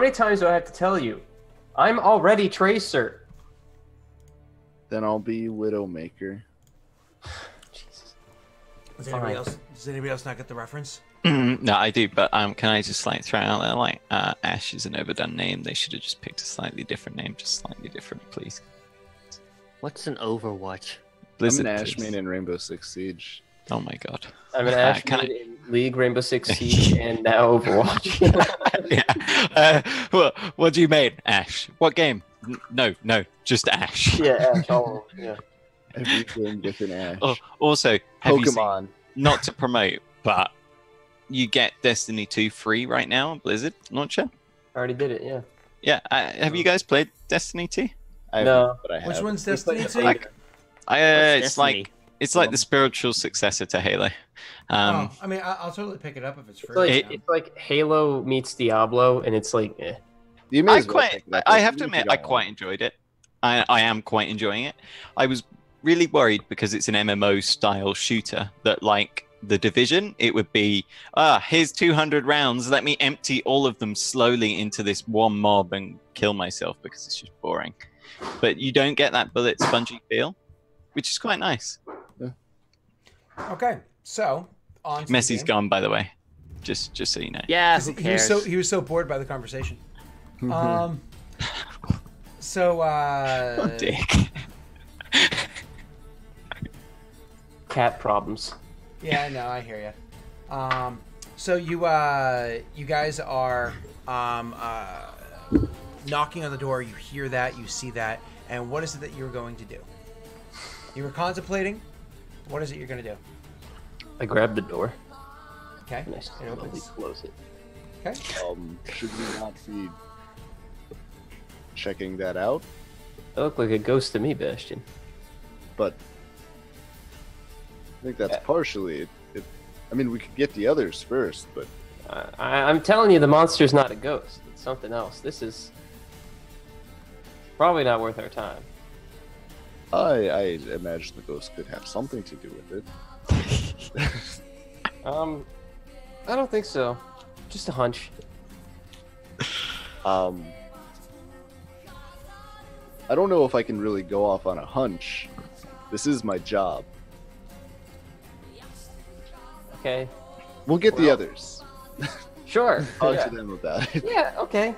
many times do I have to tell you? I'm already Tracer. Then I'll be Widowmaker. Jesus. Does anybody else not get the reference? No, I do, but can I just like throw out there like Ash is an overdone name? They should have just picked a slightly different name, just slightly different, please. What's an Overwatch? Blizzard, I'm an Ash please. main in Rainbow Six Siege. Oh my god. I'm an Ash main in League, Rainbow Six Siege, and now Overwatch. Yeah. What do you mean, Ash? What game? No, just Ash. Yeah, Ash. All of them, yeah. Everything with an Ash. Oh, also, have you seen, Pokemon. not to promote, but you get Destiny 2 free right now on Blizzard launcher. I already did it. Yeah. Yeah. Have you guys played Destiny 2? No. But I have. Which one's Destiny 2? It's Destiny? like the spiritual successor to Halo. I mean, I'll totally pick it up if it's free. It's like Halo meets Diablo, and it's like, eh. You may as well pick it up. I have to Even if admit, you I don't quite want enjoyed it. I am quite enjoying it. I was really worried because it's an MMO style shooter that, like the Division, it would be, here's 200 rounds. Let me empty all of them slowly into this one mob and kill myself because it's just boring. But you don't get that bullet spongy feel, which is quite nice. Okay, so on to Messi's the game. gone, by the way. Just so you know. Yeah, who cares? He was so bored by the conversation. Oh, dick. Cat problems. Yeah, no, I hear you. So you guys are knocking on the door. You hear that, you see that, and what is it that you're going to do? You were contemplating. What is it you're going to do? I grabbed the door. Okay. And I slowly close it. Okay. Should we not be checking that out? I look like a ghost to me, Bastion. But I think that's partially it. I mean, we could get the others first, but I'm telling you, the monster's not a ghost. It's something else. This is probably not worth our time. I imagine the ghost could have something to do with it. I don't think so. Just a hunch. I don't know if I can really go off on a hunch. This is my job. Okay. We'll get the others. Sure. Talk Yeah. to them about it. Yeah. Okay.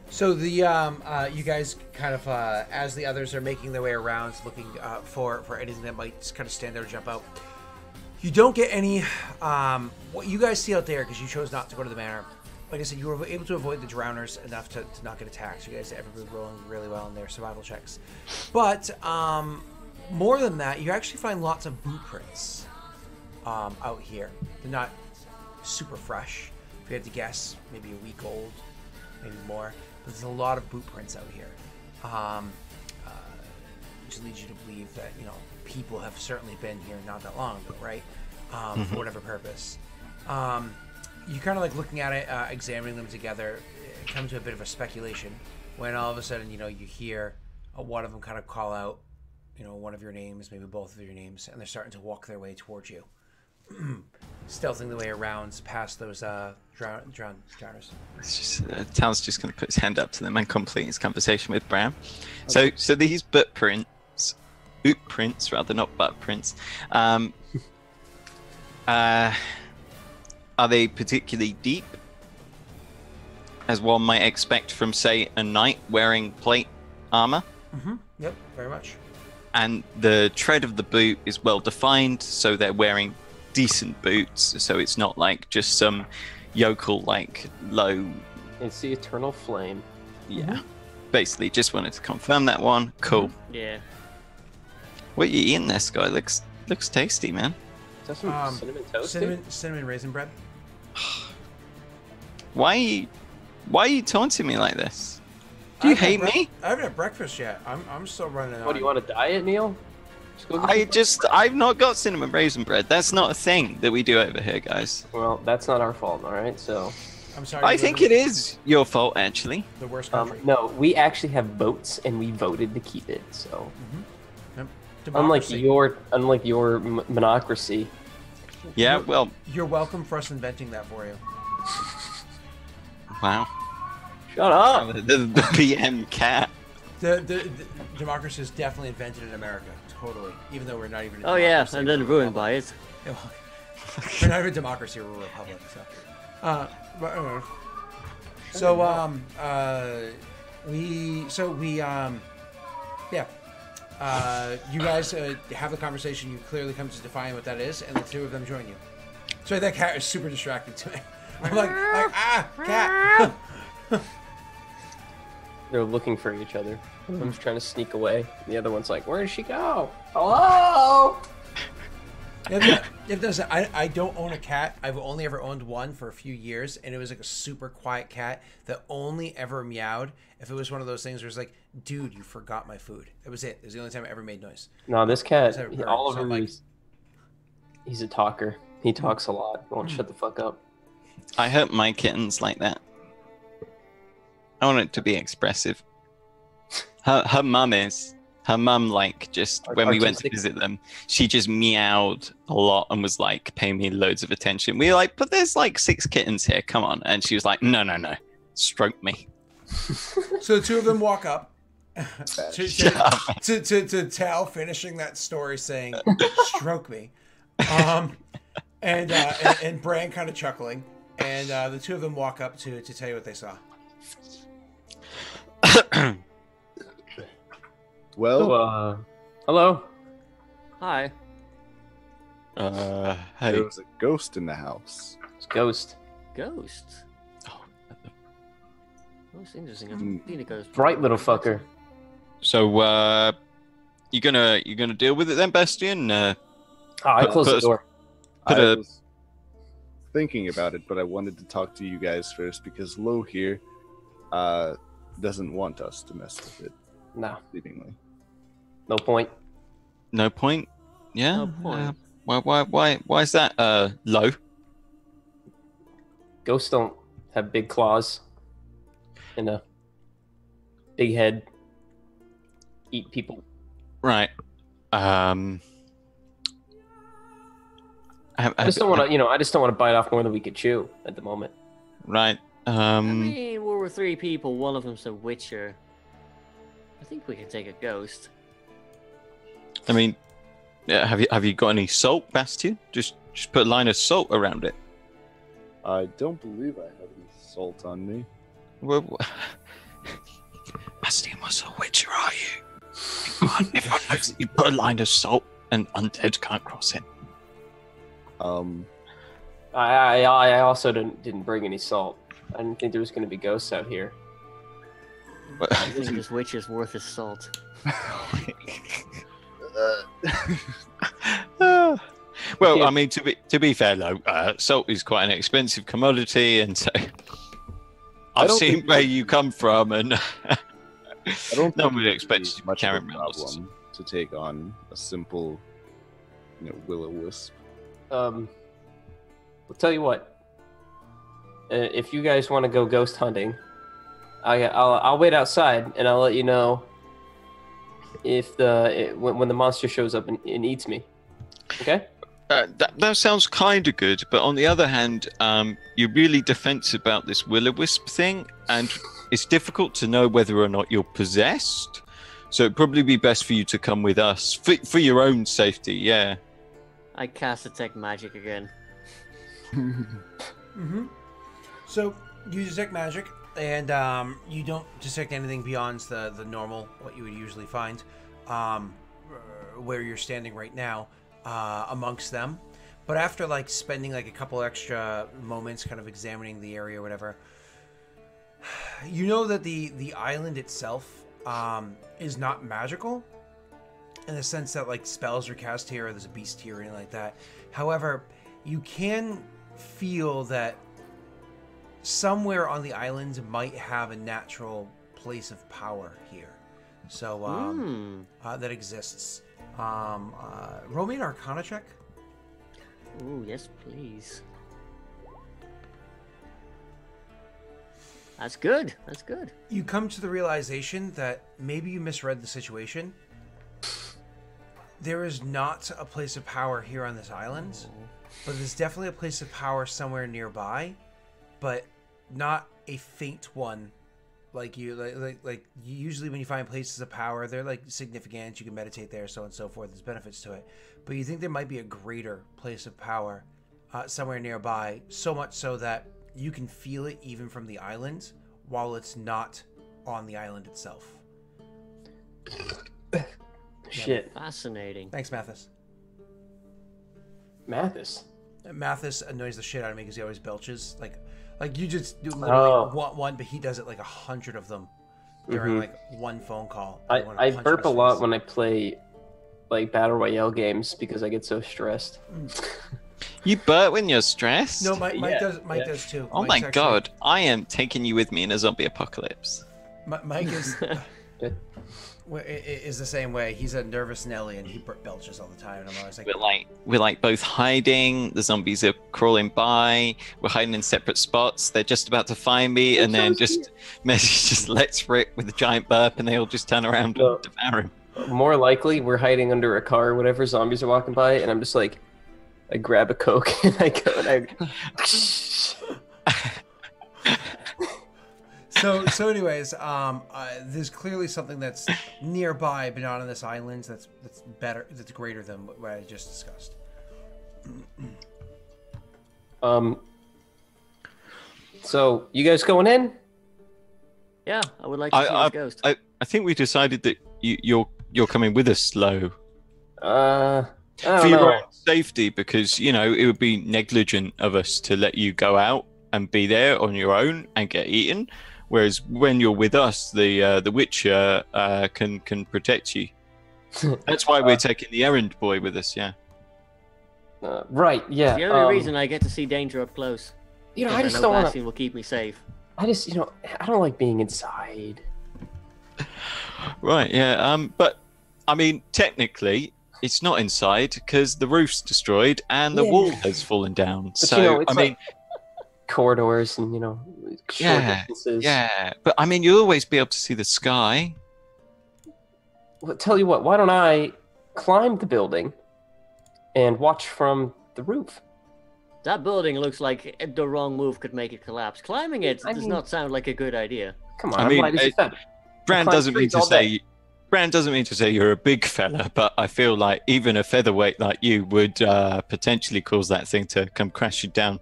So the you guys kind of as the others are making their way around, looking for anything that might just kind of stand there or jump out. You don't get any what you guys see out there because you chose not to go to the manor. Like I said, you were able to avoid the drowners enough to not get attacked. You guys everybody rolling really well in their survival checks. But more than that, you actually find lots of boot prints out here. They're not super fresh. If you had to guess, maybe a week old, maybe more. But there's a lot of boot prints out here, which leads you to believe that people have certainly been here not that long ago, right? For whatever purpose. You kind of like looking at it, examining them together. It comes to a bit of a speculation when all of a sudden you hear one of them kind of call out, one of your names, maybe both of your names, and they're starting to walk their way towards you. Stealthing the way around past those drowners. It's just, Tal's just going to put his hand up to them and complete his conversation with Bram. Okay. So these boot prints rather, not butt prints. Are they particularly deep, as one might expect from, say, a knight wearing plate armor? Mm-hmm. Yep, very much. And the tread of the boot is well defined, so they're wearing decent boots, so it's not like just some yokel like low. It's the eternal flame. Yeah. Basically, just wanted to confirm that one. Cool. Yeah. What you eating there, Sky? Looks tasty, man. Is that some cinnamon toast? Cinnamon raisin bread. Why are you taunting me like this? Do you hate me? I haven't had breakfast yet. I'm still running on. What, do you want to diet, Neil? I've not got cinnamon raisin bread. That's not a thing that we do over here, guys. Well, that's not our fault, all right? So. I'm sorry. I think it is your fault, actually. The worst country. No, we actually have votes, and we voted to keep it. So. Yep. Unlike Democracy. your monocracy. Yeah, well, You're welcome for us inventing that for you. Wow. Shut up. The PM cat. The democracy is definitely invented in America. Totally. Even though we're not even. Oh yeah, and then ruined by it. We're not even a democracy. We're a republic. But anyways. You guys have the conversation. You clearly come to define what that is, and the two of them join you. Sorry, that cat is super distracting to me. I'm like cat. They're looking for each other. One of them's trying to sneak away. The other one's like, where did she go? Hello? I don't own a cat. I've only ever owned one for a few years, and it was like a super quiet cat that only ever meowed if it was one of those things where it's like, dude, you forgot my food. That was it. It was the only time I ever made noise. No, this cat, So Oliver, like, he's a talker. He talks a lot. Won't shut the fuck up. I hope my kitten's like that. I want it to be expressive. Her mum is. Her mum, like, just when we went to visit them, she just meowed a lot and was like, paying me loads of attention. We were like, but there's like 6 kittens here, come on. And she was like, no. Stroke me. So the two of them walk up to Tal finishing that story saying, stroke me. And Bran kind of chuckling. And the two of them walk up to tell you what they saw. Well, hello. Hi. Hey. there was a ghost in the house. It's Ghost. Ghost. Oh, That's interesting. I've seen a ghost. Bright little fucker. so, you gonna deal with it then, Bastian? I closed the door. Put I a- was thinking about it, but I wanted to talk to you guys first because Lo here doesn't want us to mess with it, No, seemingly. no point. No point? Yeah? No point. Why is that, low? Ghosts don't have big claws and a big head. Eat people. Right. I just don't want to, I just don't want to bite off more than we could chew at the moment. Right. I mean, we were 3 people. One of them's a witcher. I think we can take a ghost. I mean, yeah, have you got any salt, Bastian? Just put a line of salt around it. I don't believe I have any salt on me. Well, Bastian was a witcher, are you? Come on, everyone knows that you put a line of salt and undead can't cross it. I also didn't bring any salt. I didn't think there was going to be ghosts out here. I think this witch is worth his salt. Well, I mean, to be fair though, salt is quite an expensive commodity, and so I've seen where you come from, and I don't no think one would it'd expect be you to much carry of a problem to take on a simple, will-o-wisp. We'll tell you what. If you guys want to go ghost hunting, I'll wait outside and I'll let you know if when the monster shows up and eats me. Okay? That sounds kind of good, but on the other hand, you're really defensive about this will-o-wisp thing, and it's difficult to know whether or not you're possessed. So it'd probably be best for you to come with us for your own safety. Yeah. I cast detect magic again. Mm-hmm. So you detect magic, and you don't detect anything beyond the normal, what you would usually find, where you're standing right now, amongst them. But after spending a couple extra moments kind of examining the area or whatever, you know that the island itself is not magical in the sense that spells are cast here or there's a beast here or anything like that. However, you can feel that somewhere on the island might have a natural place of power here. So that exists. Roll me an Arcana check. Ooh, yes, please. That's good. That's good. You come to the realization that maybe you misread the situation. There is not a place of power here on this island, but there's definitely a place of power somewhere nearby. But not a faint one. Like usually when you find places of power, they're like significant. You can meditate there, so on and so forth. There's benefits to it, but you think there might be a greater place of power somewhere nearby. So much so that you can feel it even from the island, while it's not on the island itself. Shit. Fascinating. Thanks, Mathis. Mathis. Mathis annoys the shit out of me because he always belches. Like you just do literally want one, but he does it like 100 of them during like one phone call. I burp a lot when I play like battle royale games because I get so stressed. You burp when you're stressed? No, Mike does. Mike does too. Oh my god, I am taking you with me in a zombie apocalypse. Mike is the same way. He's a nervous Nelly and he belches all the time. And I'm always like, we're like both hiding. The zombies are crawling by. We're hiding in separate spots. They're just about to find me, and then Messi just lets rip with a giant burp, and they all just turn around and devour him. More likely, we're hiding under a car or whatever. Zombies are walking by, and I'm just like, I grab a Coke and I go and So anyways, there's clearly something that's nearby, but not on this island. That's better. That's greater than what I just discussed. So you guys going in? Yeah, I would like to see this ghost. I think we decided that you're coming with us, Slow. I don't For your know. own safety, because it would be negligent of us to let you go out and be there on your own and get eaten. Whereas when you're with us, the Witcher can protect you. That's why we're taking the errand boy with us. Yeah. Right. Yeah. The only reason I get to see danger up close. I just know don't want vaccine will keep me safe. I just, I don't like being inside. Right. Yeah. But I mean, technically, it's not inside because the roof's destroyed and the wall has fallen down. But, so it's I mean, corridors and short distances. Yeah. But I mean, you'll always be able to see the sky. Well, tell you what, why don't I climb the building and watch from the roof? That building looks like the wrong move could make it collapse. Climbing it does not sound like a good idea. Come on, I mean, light as a feather. Brand doesn't mean to say you're a big fella, but I feel like even a featherweight like you would potentially cause that thing to come crashing down.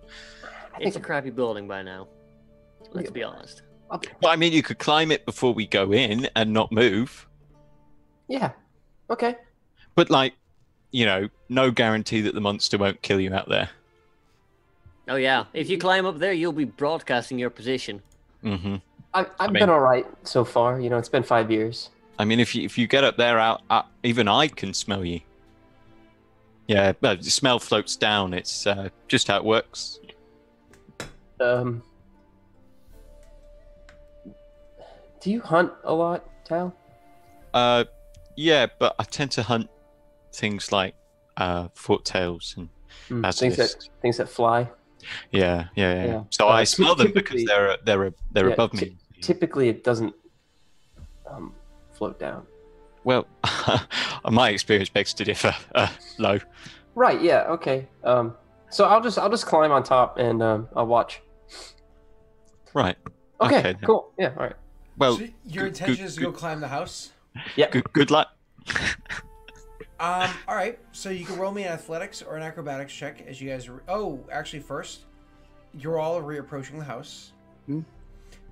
It's a crappy building by now. Let's be honest. Well, I mean, you could climb it before we go in and not move. Yeah. Okay. But no guarantee that the monster won't kill you out there. Oh yeah, if you climb up there, you'll be broadcasting your position. Mm-hmm. I've been all right so far. It's been 5 years. I mean, if you get up there, even I can smell you. Yeah, but the smell floats down. It's just how it works. Do you hunt a lot, Tal? Yeah, but I tend to hunt things like forktails and basilisks. Things that fly. Yeah. So I smell them because they're above me. Typically, it doesn't float down. Well, my experience begs to differ. Low. Right. Yeah. Okay. So I'll just climb on top and I'll watch. Right. Okay. Cool. Yeah. All right. Well, so your intention is to go climb the house? Yeah. Good luck. All right. So you can roll me an athletics or an acrobatics check as you guys. Actually, first, you're all reapproaching the house.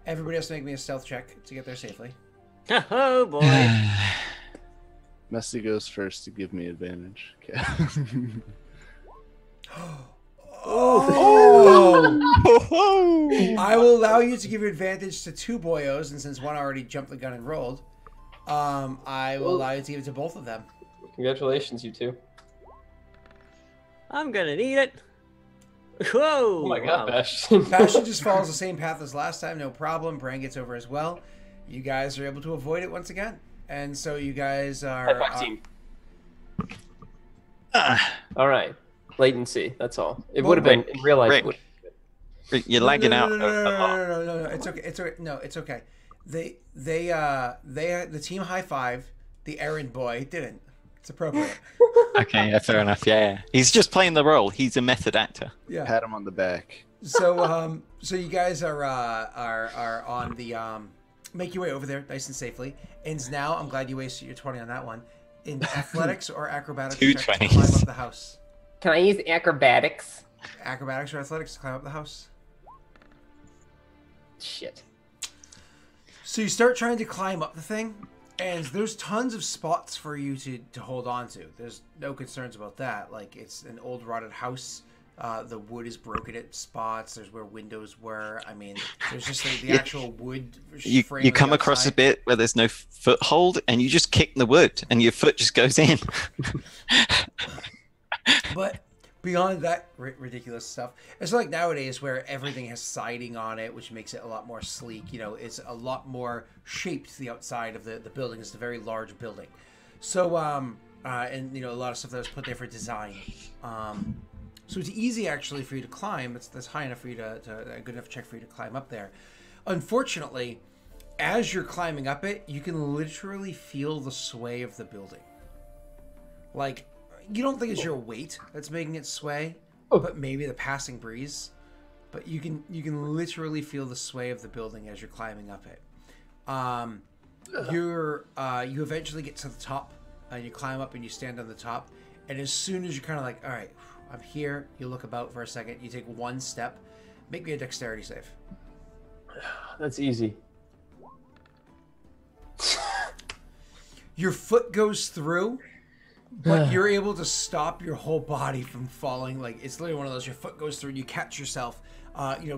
Everybody has to make me a stealth check to get there safely. Oh boy. Messi goes first to give me advantage. Okay. I will allow you to give your advantage to two boyos, and since one already jumped the gun and rolled, I will allow you to give it to both of them. Congratulations, you two. I'm gonna need it. Whoa! Oh my god, Bastion. Bastion just follows the same path as last time, no problem. Bran gets over as well. You guys are able to avoid it once again. And so you guys are... team. All right. Latency, that's all. It would have been in real life. Rick, you're lagging out. No. It's okay. It's okay. No, it's okay. The team high five. The errand boy didn't. It's appropriate. Okay, yeah, fair enough. Yeah. He's just playing the role. He's a method actor. Yeah. Pat him on the back. So you guys are on the make your way over there nice and safely. And now I'm glad you wasted your 20 on that one. In athletics or acrobatics, Two check to 20s. climb up the house. Can I use acrobatics? Acrobatics or athletics to climb up the house. Shit. So you start trying to climb up the thing, and there's tons of spots for you to hold on to. There's no concerns about that. Like, it's an old rotted house. The wood is broken at spots. There's where windows were. I mean, there's just the actual wood frame. You come across a bit where there's no foothold, and you just kick the wood, and your foot just goes in. But beyond that ridiculous stuff, it's like nowadays where everything has siding on it, which makes it a lot more sleek. You know, it's a lot more shaped to the outside of the building. It's a very large building. So, and, you know, a lot of stuff that was put there for design. So it's easy, actually, for you to climb. That's high enough for you to a good enough check for you to climb up there. Unfortunately, as you're climbing up it, you can literally feel the sway of the building. Like, you don't think it's your weight that's making it sway, but maybe the passing breeze. But you can literally feel the sway of the building as you're climbing up it. You eventually get to the top, and you climb up and you stand on the top. And as soon as you're kind of like, all right, I'm here, you look about for a second, you take one step, make me a dexterity save. That's easy. Your foot goes through, but you're able to stop your whole body from falling. Like, it's literally one of those, your foot goes through and you catch yourself,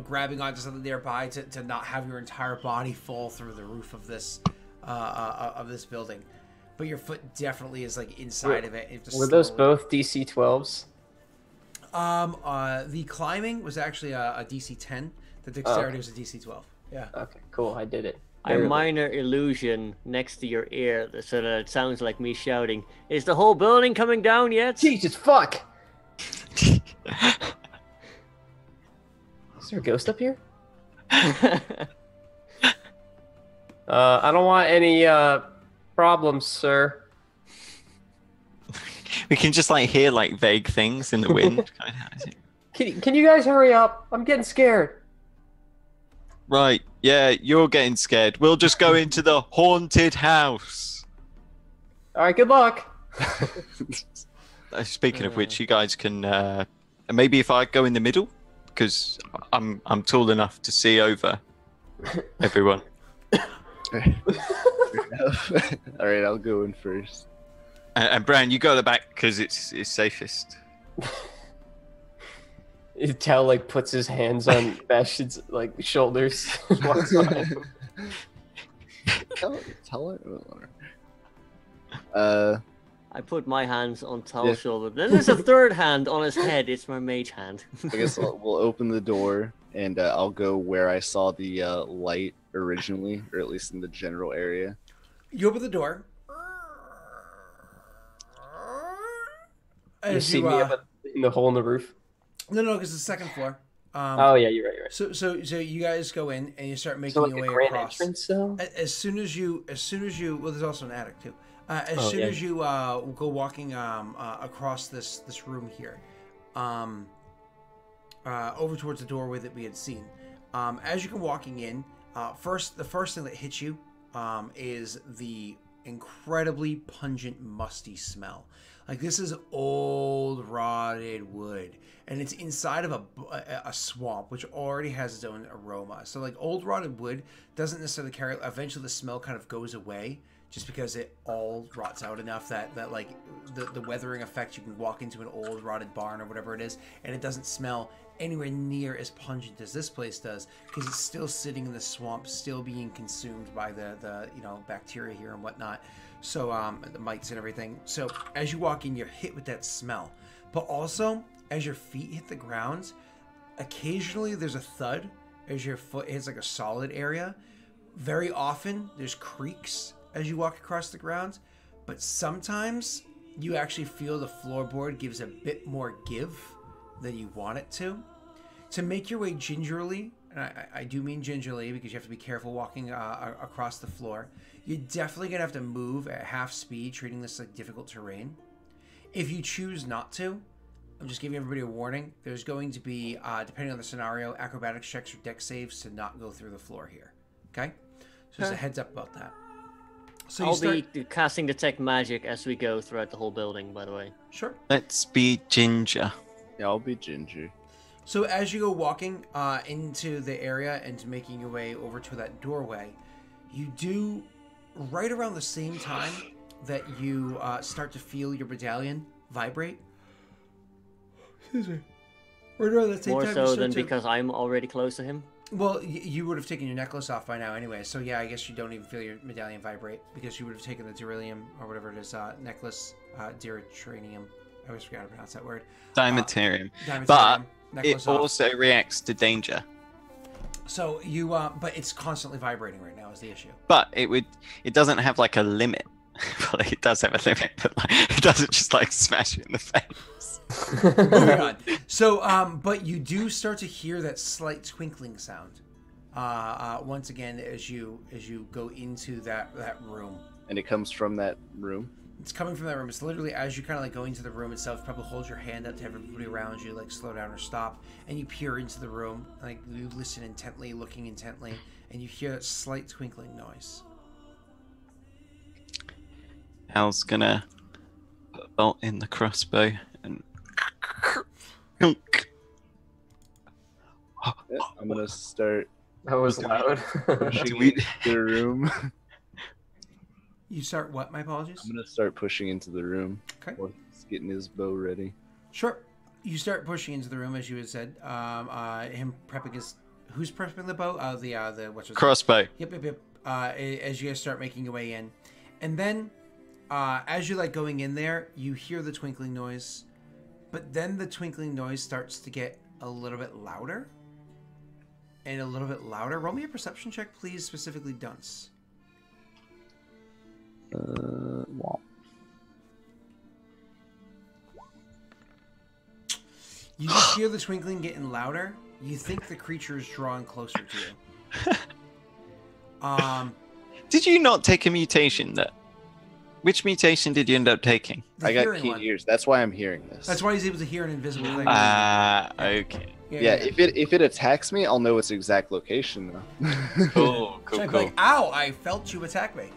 grabbing onto something nearby to not have your entire body fall through the roof of this building. But your foot definitely is like inside of it. Were those both DC 12s? The climbing was actually a DC 10. The dexterity was a DC 12. Yeah. Okay, cool. I did it. A minor illusion next to your ear so that it sounds like me shouting, "Is the whole building coming down yet?" Jesus fuck! Is there a ghost up here? I don't want any problems, sir. We can just like hear like vague things in the wind. Can you guys hurry up? I'm getting scared. Right, yeah, you're getting scared. We'll just go into the haunted house. All right, good luck. Speaking of which, you guys can maybe if I go in the middle, because I'm tall enough to see over everyone. All right, I'll go in first. And Bran, you go to the back because it's safest. Tal like puts his hands on Bastion's like shoulders. Tell it. I put my hands on Tal's shoulder. Then there's a third hand on his head. It's my mage hand. I guess we'll open the door, and I'll go where I saw the light originally, or at least in the general area. You open the door. You see me up in the hole in the roof? No, because it's the second floor. Oh yeah, you're right. So you guys go in and you start making your way across. Entrance, though? As soon as you, well, there's also an attic too. As soon as you go walking across this room here, over towards the doorway that we had seen, as you come walking in, the first thing that hits you is the incredibly pungent, musty smell. Like, this is old, rotted wood, and it's inside of a swamp, which already has its own aroma. So, like, old, rotted wood doesn't necessarily carry... Eventually, the smell kind of goes away, just because it all rots out enough that like, the weathering effect, you can walk into an old, rotted barn or whatever it is, and it doesn't smell anywhere near as pungent as this place does, because it's still sitting in the swamp, still being consumed by the bacteria here and whatnot. So the mites and everything. So as you walk in, you're hit with that smell. But also, as your feet hit the ground, occasionally there's a thud as your foot hits like a solid area. Very often there's creaks as you walk across the ground. But sometimes you actually feel the floorboard gives a bit more give than you want it to. To make your way gingerly, and I do mean gingerly because you have to be careful walking across the floor, you're definitely going to have to move at half speed, treating this like difficult terrain. If you choose not to, I'm just giving everybody a warning. There's going to be, depending on the scenario, acrobatics checks or dex saves to not go through the floor here. Okay? So just a heads up about that. So I'll be casting detect magic as we go throughout the whole building, by the way. Sure. Let's be Ginger. Yeah, I'll be Ginger. So as you go walking into the area and making your way over to that doorway, you do, right around the same time that you start to feel your medallion vibrate. Excuse me. Right around the same More time so than because I'm already close to him? Well, you would have taken your necklace off by now anyway, so yeah, I guess you don't even feel your medallion vibrate, because you would have taken the Darillium, or whatever it is, necklace, Diritranium. I always forgot to pronounce that word. Dimetarium. Dimetarium, But it also reacts to danger. So you, but it's constantly vibrating right now is the issue. But it doesn't have like a limit. Well, it does have a limit, but like, it doesn't just like smash you in the face. Moving on. So, but you do start to hear that slight twinkling sound. Once again, as you go into that room. And it comes from that room? It's coming from that room. It's literally as you kind of like go into the room itself, probably hold your hand up to everybody around you, like slow down or stop, and you peer into the room, like you listen intently, looking intently, and you hear that slight twinkling noise. Al's gonna put a bolt in the crossbow and Yeah, I'm gonna start That was loud. pushing into the room. You start what? My apologies. I'm gonna start pushing into the room. Okay. While he's getting his bow ready. Sure. You start pushing into the room, as you had said. Him prepping his. Who's prepping the bow? The what's his crossbow. Yep. As you guys start making your way in, and then, as you're like going in there, you hear the twinkling noise, but then the twinkling noise starts to get a little bit louder, and a little bit louder. Roll me a perception check, please, specifically Dunce. Well. You just hear the twinkling getting louder. You think the creature is drawing closer to you. Did you not take a mutation? Which mutation did you end up taking? I got hearing keen one. ears. That's why I'm hearing this. That's why he's able to hear an invisible thing. Okay. Yeah, if it attacks me, I'll know its exact location though. Cool. So I'd be like, ow, I felt you attack me.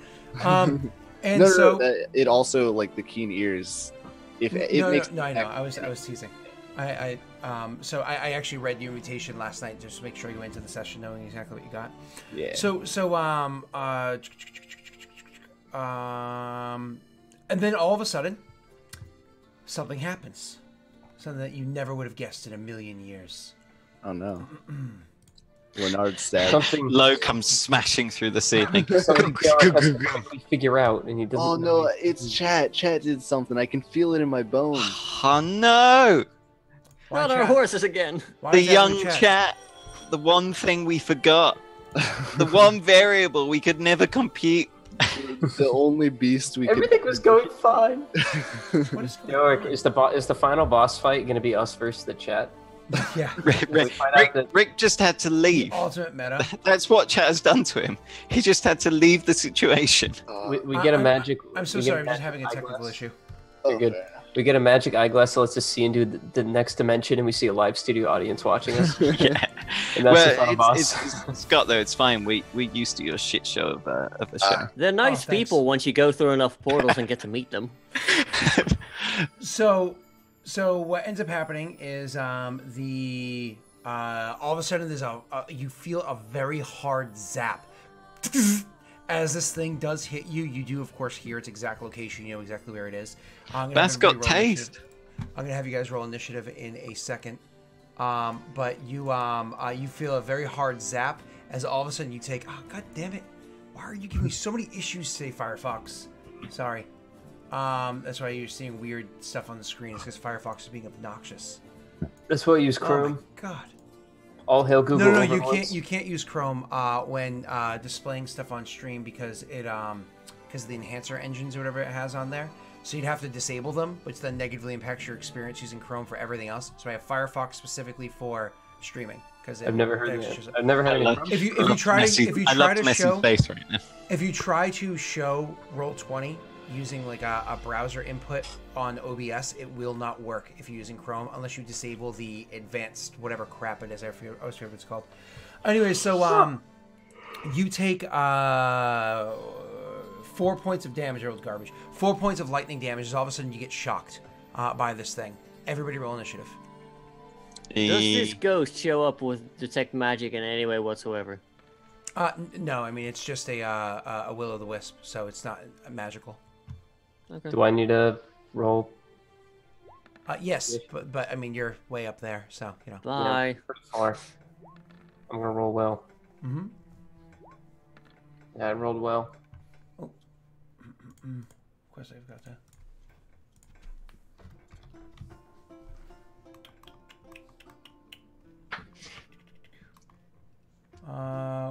And no, so it also like the keen ears. If it makes I know. I was teasing. So I actually read your mutation last night just to make sure you went into the session knowing exactly what you got. Yeah. And then all of a sudden, something happens. Something that you never would have guessed in a million years. Oh no. Leonard stabbed. Something Low comes smashing through the ceiling. something Daelric has to quickly figure out, and he doesn't. Oh know no, it's chat. Chat did something. I can feel it in my bones. Oh no! Why Not our chat? horses again. Why The is that young in chat. The one thing we forgot. The one variable we could never compute. The only beast we Everything was going fine. What is going Daelric, is the final boss fight going to be us versus the chat? Yeah. Rick just had to leave. Ultimate meta. That's what chat has done to him. He just had to leave the situation. We get a magic. I'm so we get sorry. I'm just magic having a technical eyeglass. issue. You're good. We get a magic eyeglass that lets us see into the next dimension, and we see a live studio audience watching us. Yeah. And that's the final boss. Scott, though, it's fine. We're used to your shit show of a show. They're nice thanks. people once you go through enough portals and get to meet them. So what ends up happening is all of a sudden there's you feel a very hard zap. As this thing does hit you, you do of course hear its exact location. You know exactly where it is. That's got taste. I'm gonna have you guys roll initiative in a second. But you feel a very hard zap as all of a sudden you take. Oh god damn it! Why are you giving me so many issues today, Firefox? Sorry. That's why you're seeing weird stuff on the screen. It's because Firefox is being obnoxious. That's why I use Oh Chrome. my god. All hail Google. No, over you once. can't use Chrome when displaying stuff on stream because because of the enhancer engines or whatever it has on there. So you'd have to disable them, which then negatively impacts your experience using Chrome for everything else. So I have Firefox specifically for streaming because I've never heard that. I've never had any. If you try to show face right now. if you try to show Roll20 using like a browser input on OBS, it will not work if you're using Chrome unless you disable the advanced whatever crap it is. I always forget what it's called. Anyway, so you take 4 points of damage. Old garbage. 4 points of lightning damage. All of a sudden, you get shocked by this thing. Everybody roll initiative. Does this ghost show up with detect magic in any way whatsoever? No, I mean it's just a will-o'-the-wisp, so it's not magical. Okay. Do I need to roll? Yes, but I mean you're way up there, so you know. Bye. Pretty far. I'm gonna roll well. Mm-hmm. Yeah, I rolled well. Oh. Of course I've got that.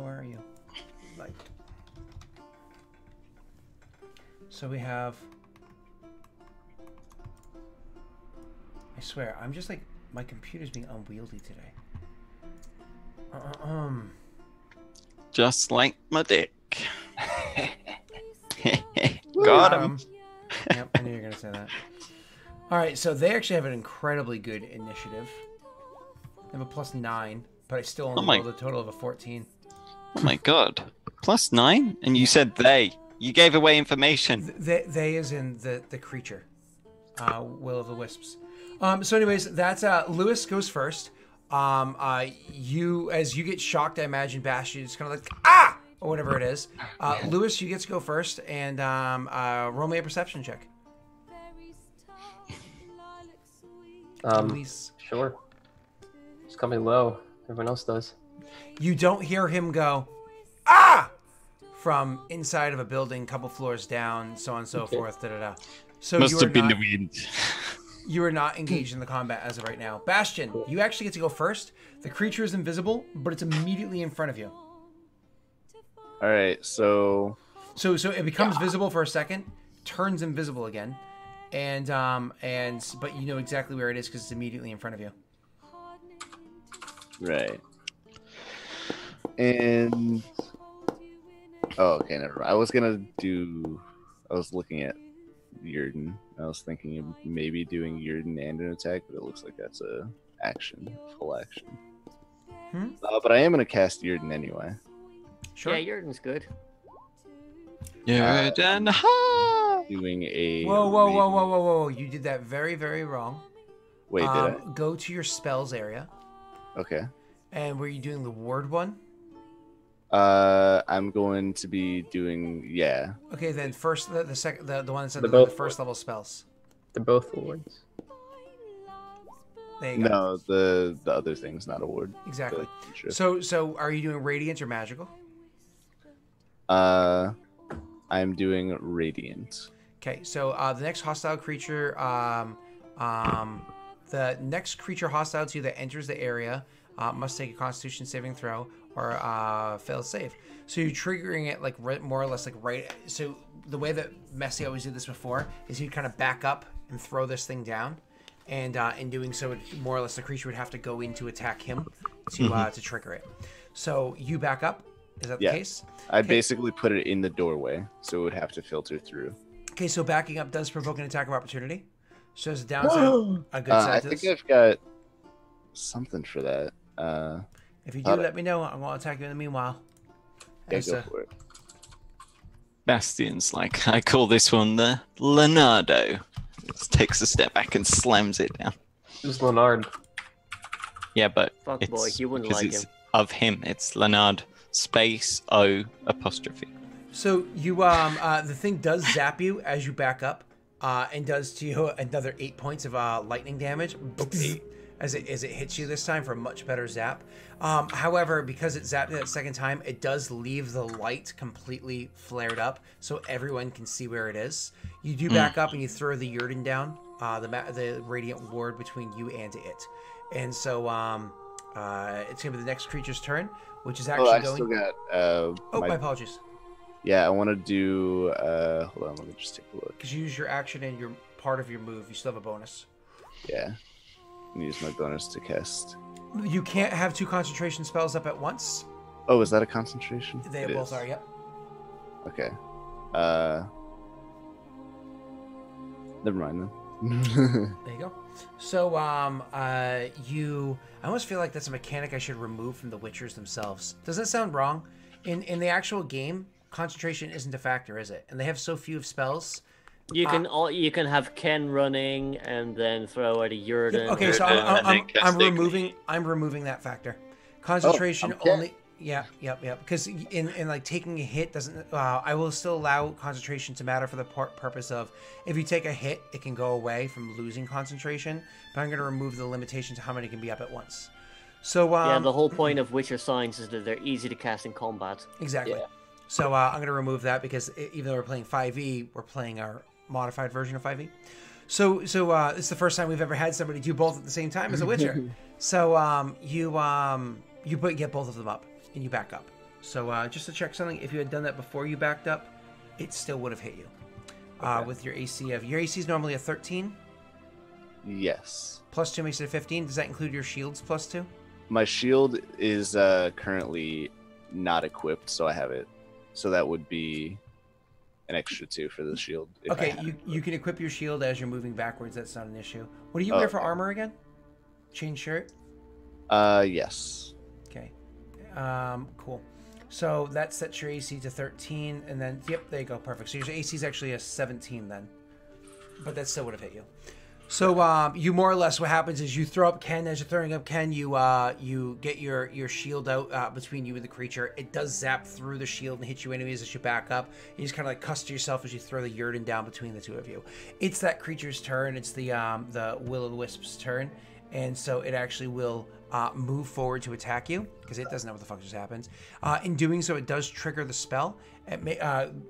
Where are you? Light. So we have. I swear, I'm just like my computer's being unwieldy today. Just like my dick. Got him. Yep, I knew you were gonna say that. All right, so they actually have an incredibly good initiative. They have a +9, but I still only rolled a total of a 14. Oh my god. +9? And you said they. You gave away information. They is in the creature. Will of the Wisps. So anyways, that's Lewis goes first. As you get shocked, I imagine Bastion is kind of like ah or whatever it is. Lewis, you get to go first and roll me a perception check. Luis. Sure. It's coming low. Everyone else does. You don't hear him go ah from inside of a building, couple floors down, so on and so forth. Da da da. So Must have been the wind. You are not engaged in the combat as of right now. Bastion, you actually get to go first. The creature is invisible, but it's immediately in front of you. All right, so it becomes visible for a second, turns invisible again, and but you know exactly where it is because it's immediately in front of you. right. And okay, never mind. I was looking at Yurden. I was thinking of maybe doing Yurden and an attack, but it looks like that's a full action. But I am gonna cast Yurden anyway. Sure. Yeah, Yurden's good. Yurden, ha! Doing a Whoa! You did that very, very wrong. Wait, did I? Go to your spells area. Okay. And were you doing the ward one? I'm going to be doing Okay, then first the second the one that's under They're the both first level spells. They're both wards. There you go. No, the other thing's not a ward. Exactly. Sure. So are you doing radiant or magical? I'm doing radiant. Okay, so the next hostile creature, the next creature hostile to you that enters the area must take a Constitution saving throw or fail to save. So you're triggering it like more or less like right. So the way that Messi always did this before is he'd kind of back up and throw this thing down, and in doing so, more or less the creature would have to go in to attack him to trigger it. So you back up. Is that the case? I basically put it in the doorway, so it would have to filter through. Okay, so backing up does provoke an attack of opportunity. So there's a downside, a good side I to think this. I've got something for that. If you do, let me know. I'm going to attack you in the meanwhile. Yeah, go for it. Bastion's like, I call this one the Leonardo. Just takes a step back and slams it down. Who's Leonard? Yeah, but Fuck it's boy, you wouldn't because like it's him. of him. It's Leonard space O apostrophe. So you, the thing does zap you as you back up, and does to you another 8 points of lightning damage as it hits you this time for a much better zap. However, because it zapped you that second time, it does leave the light completely flared up, so everyone can see where it is. You do back up and you throw the Yurden down, the radiant ward between you and it, and so it's gonna be the next creature's turn, which is actually going. Still got. My apologies. Yeah, I want to do. Hold on, let me just take a look. Because you use your action and your part of your move, you still have a bonus. Yeah, I'm gonna use my bonus to cast. You can't have 2 concentration spells up at once. Oh, is that a concentration? They It both is. are. Yep. Okay. Never mind then. There you go. So, I almost feel like that's a mechanic I should remove from the Witchers themselves. Does that sound wrong? In the actual game, concentration isn't a factor, is it? And they have so few of spells. You can have Ken running and then throw out a Yrden. Okay, so I'm removing that factor. Concentration only. Yeah. Because in like taking a hit doesn't. I will still allow concentration to matter for the purpose of if you take a hit, it can go away from losing concentration. But I'm going to remove the limitation to how many can be up at once. So yeah, the whole point of Witcher signs is that they're easy to cast in combat. Exactly. Yeah. So I'm going to remove that because even though we're playing 5e, we're playing our modified version of 5e. So it's the first time we've ever had somebody do both at the same time as a Witcher. So you get both of them up and you back up. So just to check something, if you had done that before you backed up, it still would have hit you. Okay. With your AC is normally a 13. Yes. Plus 2 makes it a 15. Does that include your shields plus 2? My shield is currently not equipped, so I have it. So that would be an extra 2 for the shield. Okay, you can equip your shield as you're moving backwards. That's not an issue. What do you wear for armor again? Chain shirt? Yes. Okay. Cool. So that sets your AC to 13, and then, yep, there you go. Perfect. So your AC is actually a 17 then. But that still would have hit you. So you more or less, what happens is you throw up Ken. As you're throwing up Ken, you get your shield out between you and the creature. It does zap through the shield and hit you anyways as you back up. You just kind of like cuss to yourself as you throw the Yrden down between the two of you. It's that creature's turn. It's the Will-o'-the-Wisp's turn. And so it actually will move forward to attack you because it doesn't know what the fuck just happened. In doing so, it does trigger the spell. It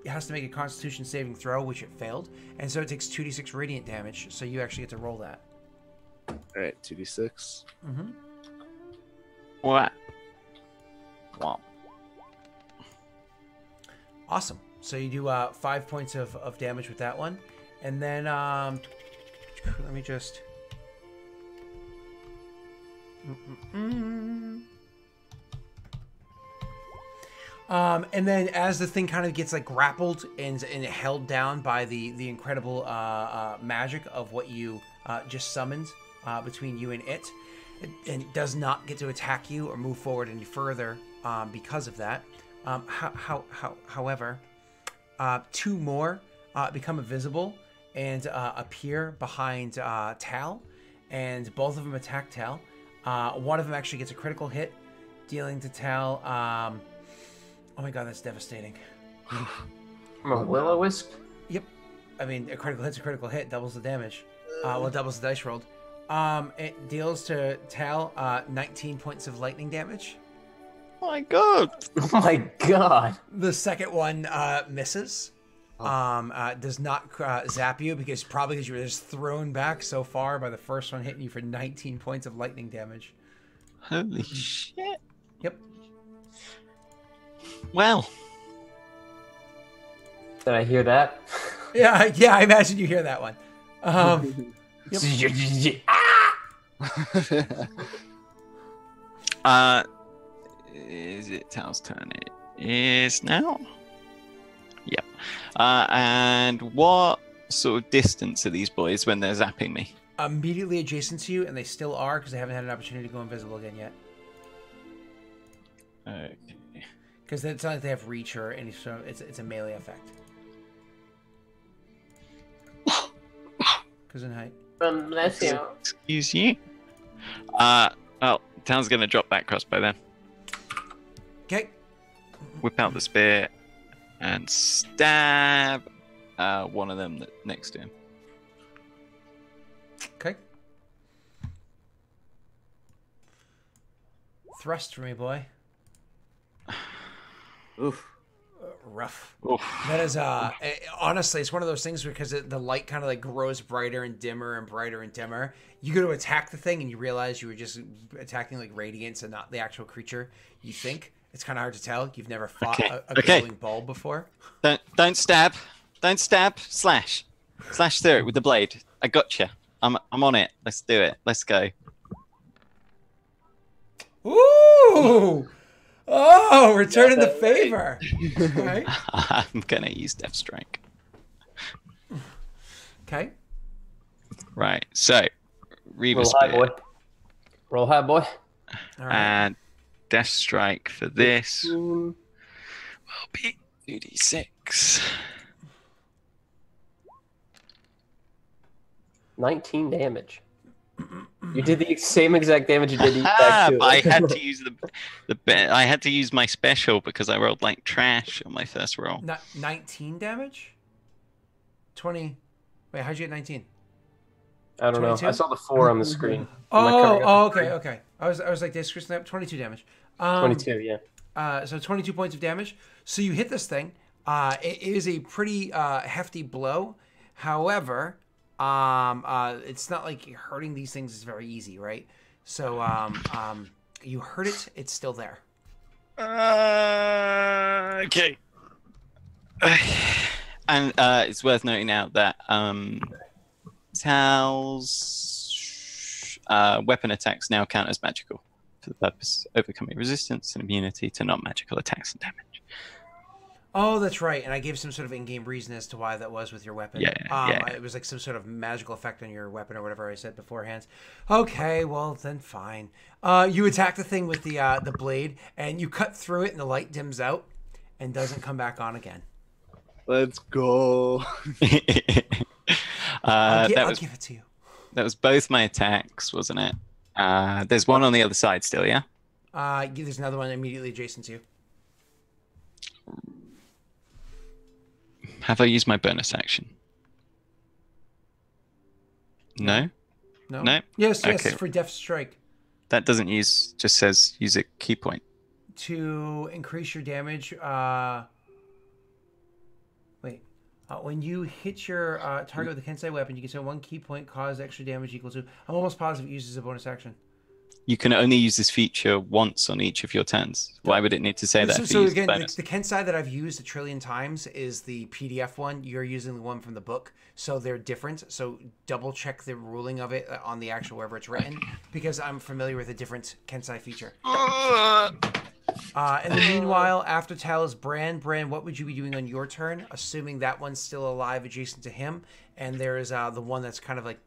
has to make a Constitution saving throw, which it failed, and so it takes 2d6 radiant damage. So you actually get to roll that. All right, 2d6. Mm-hmm. What? Wow. Awesome. So you do 5 points of damage with that one, and then let me just. And then as the thing kind of gets like grappled and held down by the incredible magic of what you just summoned between you and it does not get to attack you or move forward any further because of that. However, 2 more become invisible and appear behind Tal, and both of them attack Tal. One of them actually gets a critical hit, dealing to Tal. Oh my god, that's devastating. From a will-o'-wisp? Yep. I mean, a critical hit's a critical hit, doubles the damage. Doubles the dice rolled. It deals to Tal 19 points of lightning damage. Oh my god. Oh my god. The second one misses. Does not zap you because you were just thrown back so far by the first one hitting you for 19 points of lightning damage. Holy shit. Yep. Well. Did I hear that? Yeah, I imagine you hear that one. Is it Tal's turn? It is now. Yep. And what sort of distance are these boys when they're zapping me? Immediately adjacent to you, and they still are because they haven't had an opportunity to go invisible again yet. Okay. Because it's not like they have reach or any sort of, it's a melee effect. Because in height. That's you. Excuse you. Well, Tal's gonna drop that crossbow then. Okay. Whip out the spear and stab one of them next to him. Okay. Thrust for me, boy. Oof. Rough. Oof. That is honestly, it's one of those things because the light kind of like grows brighter and dimmer and brighter and dimmer. You go to attack the thing and you realize you were just attacking like radiance and not the actual creature. You think it's kind of hard to tell. You've never fought a glowing bulb before. Don't stab. Don't stab. Slash through it with the blade. I gotcha. I'm on it. Let's do it. Let's go. Ooh! Oh, returning the favor. Right. I'm gonna use Death Strike. Okay. Right. So, Reaver Roll high, Spear boy. Roll high, boy. All right. and Death Strike for this will 15. be 2d6. 19 damage. You did the same exact damage you did Ah, back to but I it. had to use I had to use my special because I rolled like trash on my first roll. 19 damage? 20. Wait, how'd you get 19? I don't know. 22? I saw the 4 on the screen. Okay. I was like, this 22 damage. 22, yeah. So 22 points of damage. So you hit this thing. It is a pretty hefty blow. However, it's not like hurting these things is very easy, right? So you hurt it. It's still there. Okay. And it's worth noting now that Tal's weapon attacks now count as magical for the purpose of overcoming resistance and immunity to non-magical attacks and damage. Oh, that's right. And I gave some sort of in-game reason as to why that was with your weapon. Yeah. It was like some sort of magical effect on your weapon or whatever I said beforehand. Okay, well then fine. You attack the thing with the blade, and you cut through it, and the light dims out, and doesn't come back on again. Let's go. I'll give it to you. That was both my attacks, wasn't it? There's one on the other side still, yeah? There's another one immediately adjacent to you. Have I used my bonus action? No? No? Yes, Okay. for Death Strike. That doesn't just says use a key point. To increase your damage, when you hit your target with a Kensei weapon, you can spend 1 key point, cause extra damage equal to... I'm almost positive it uses a bonus action. You can only use this feature once on each of your turns. Why would it need to say that? So again, the Kensei that I've used a trillion times is the PDF one. You're using the one from the book, so they're different. So double check the ruling of it on the actual wherever it's written, because I'm familiar with a different Kensei feature. In the meanwhile, after Tal's Brand, what would you be doing on your turn? Assuming that one's still alive adjacent to him, and there is the one that's kind of like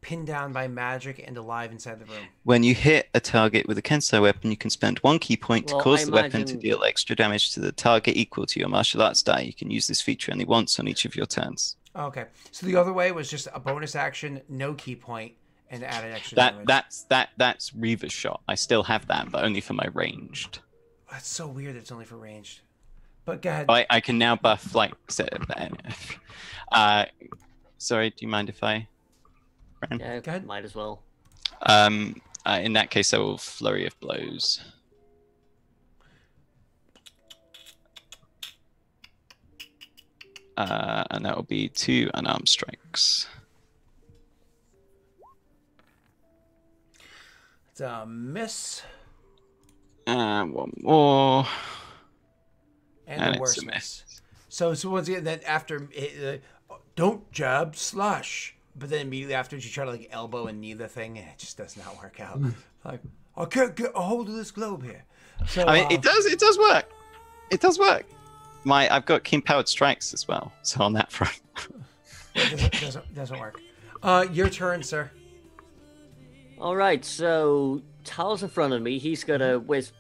pinned down by magic and alive inside the room. When you hit a target with a Kensei weapon, you can spend 1 key point to cause the weapon to deal extra damage to the target equal to your martial arts die. You can use this feature only once on each of your turns. Okay, so the other way was just a bonus action, no key point, and add an extra damage. That's Reaver's shot. I still have that, but only for my ranged. That's so weird that it's only for ranged. But go ahead. I can now buff like. Sorry, do you mind if I? Yeah, go ahead. Might as well. In that case, I will flurry of blows. And that will be 2 unarmed strikes. It's a miss. One more. And the worst miss. So once again, then after don't jab, slash. But then immediately after, you try to like elbow and knee the thing, and it just does not work out. Like, I can't get a hold of this globe here. So I mean, it does work. It does work. I've got keen powered strikes as well, so on that front. It doesn't work. Your turn, sir. All right, so Tal's in front of me. He's got a wisp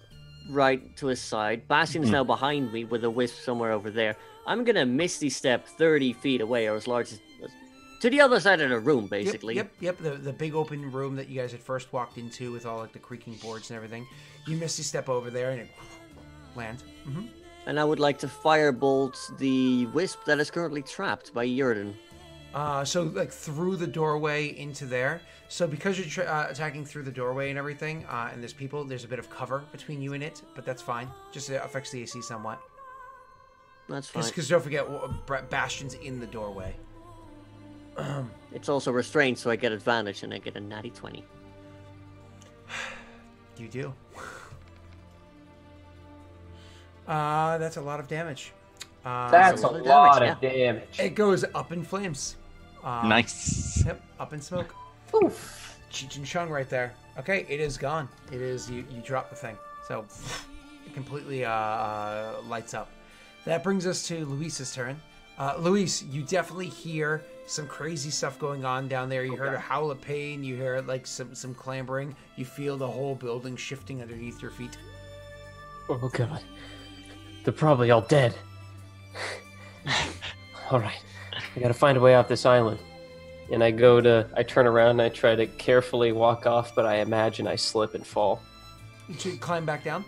right to his side. Bastion's now behind me with a wisp somewhere over there. I'm gonna misty step 30 feet away, or as large as to the other side of the room, basically. Yep. The big open room that you guys had first walked into with all like the creaking boards and everything. You misty step over there and it land. Mm-hmm. And I would like to firebolt the wisp that is currently trapped by Yurden. So like through the doorway into there. So because you're attacking through the doorway and everything, and there's people, there's a bit of cover between you and it, but that's fine. Just affects the AC somewhat. That's fine. Because don't forget, Bastion's in the doorway. It's also restrained, so I get advantage, and I get a natty 20. You do. That's a lot of damage. That's a lot of damage. It goes up in flames. Nice. Yep, up in smoke. Oof. Cheech and Chung right there. Okay, it is gone. It is, you drop the thing. So, it completely lights up. That brings us to Luis's turn. Luis, you definitely hear some crazy stuff going on down there. You heard a howl of pain. You hear like some clambering. You feel the whole building shifting underneath your feet. Oh god. They're probably all dead. Alright. I gotta find a way off this island. And I turn around and I try to carefully walk off, but I imagine I slip and fall. You climb back down?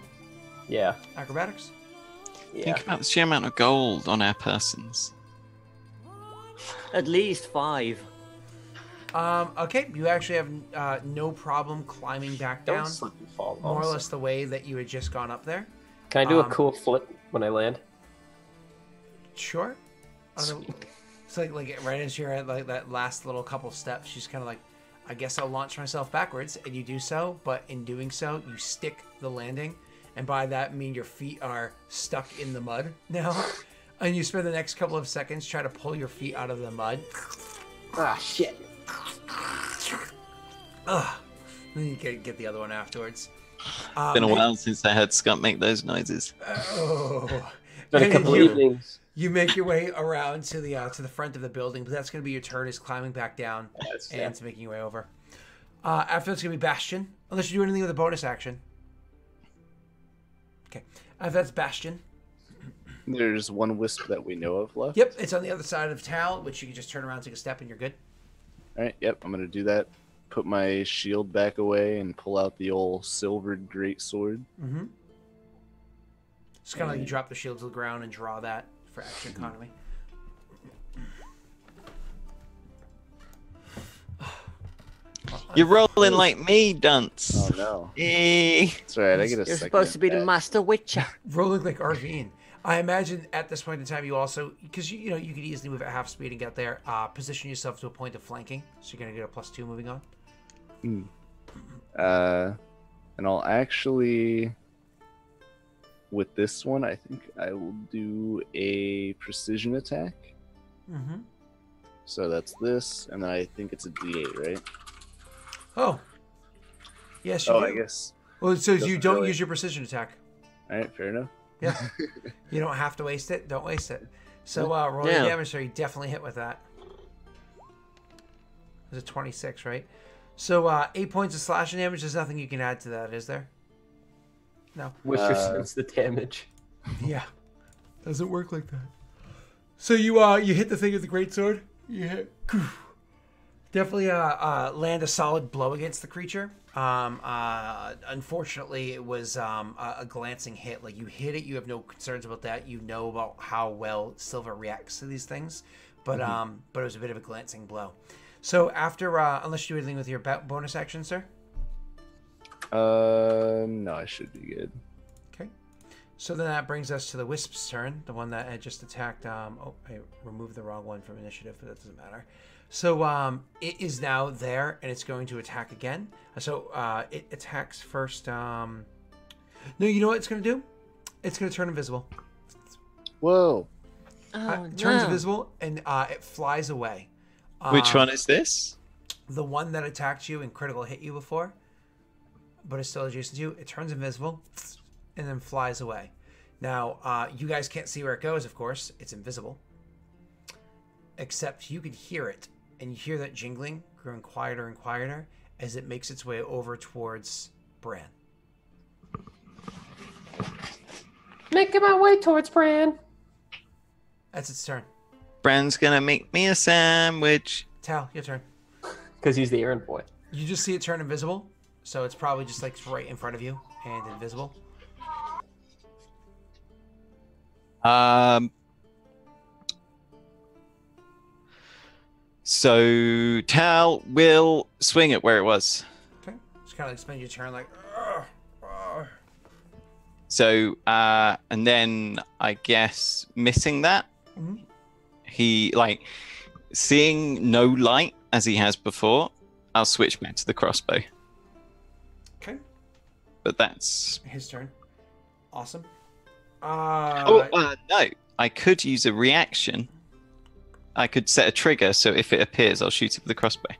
Yeah. Acrobatics? Yeah. Think about the sheer amount of gold on our persons. At least 5. Okay, you actually have no problem climbing back Don't down. slip and fall. More or also. less the way that you had just gone up there. Can I do a cool flip when I land? Sure. I don't know. It's like right as you're at like that last little couple steps, she's kind of like, I guess I'll launch myself backwards, and you do so. But in doing so, you stick the landing, and by that I mean your feet are stuck in the mud now, and you spend the next couple of seconds trying to pull your feet out of the mud. Ah, shit. Ugh. Then you get the other one afterwards. Been a while since I heard Scott make those noises. Oh. Been a And couple evenings. You make your way around to the front of the building, but that's going to be your turn, is climbing back down and making your way over. After that's going to be Bastion, unless you do anything with a bonus action. Okay, after that's Bastion. There's one wisp that we know of left. Yep, it's on the other side of Tal, which you can just turn around, take a step, and you're good. All right, yep, I'm gonna do that. Put my shield back away and pull out the old silvered greatsword. Mm-hmm. It's kind of like you drop the shield to the ground and draw that for action economy. You're rolling like me, dunce. Oh no, Eh. that's right. I get a You're second supposed to be the at that. master witcher. Rolling like Arvine. I imagine at this point in time you also, because you could easily move at half speed and get there, position yourself to a point of flanking. So you're going to get a +2 moving on. And I'll actually, with this one, I think I will do a precision attack. Mm-hmm. So that's this, and then I think it's a D8, right? Oh. Yes, you Oh, do. I guess. Well, so you Doesn't don't really- use your precision attack. All right, fair enough. Yeah. You don't have to waste it. Don't waste it. So roll your Yeah. damage, so you definitely hit with that. It was a 26, right? So 8 points of slashing damage. There's nothing you can add to that, is there? No. What's your sense the damage? Yeah. Doesn't work like that. So you hit the thing with the greatsword. You hit. Definitely land a solid blow against the creature. Unfortunately, it was a glancing hit. Like, you hit it, you have no concerns about that. You know about how well Silver reacts to these things, but it was a bit of a glancing blow. So after, unless you do anything with your bonus action, sir. No, I should be good. Okay. So then that brings us to the Wisp's turn, the one that had just attacked. Oh, I removed the wrong one from initiative, but that doesn't matter. So it is now there, and it's going to attack again. So it attacks first. No, you know what it's going to do? It's going to turn invisible. Whoa. Oh, It turns no. invisible, and it flies away. Which one is this? The one that attacked you and critical hit you before, but is still adjacent to you. It turns invisible, and then flies away. Now, you guys can't see where it goes, of course. It's invisible. Except you can hear it. And you hear that jingling growing quieter and quieter as it makes its way over towards Bran. Making my way towards Bran. That's its turn. Bran's gonna make me a sandwich. Tal, your turn. Because he's the errand boy. You just see it turn invisible, so it's probably just like right in front of you and invisible. So Tal will swing it where it was. Okay. Just kind of like spend your turn like. "Argh, argh." So and then I guess missing that, Mhm. he like seeing no light as he has before. I'll switch back to the crossbow. Okay. But that's His turn. Awesome. no. I could use a reaction. I could set a trigger so if it appears, I'll shoot it with the crossbow.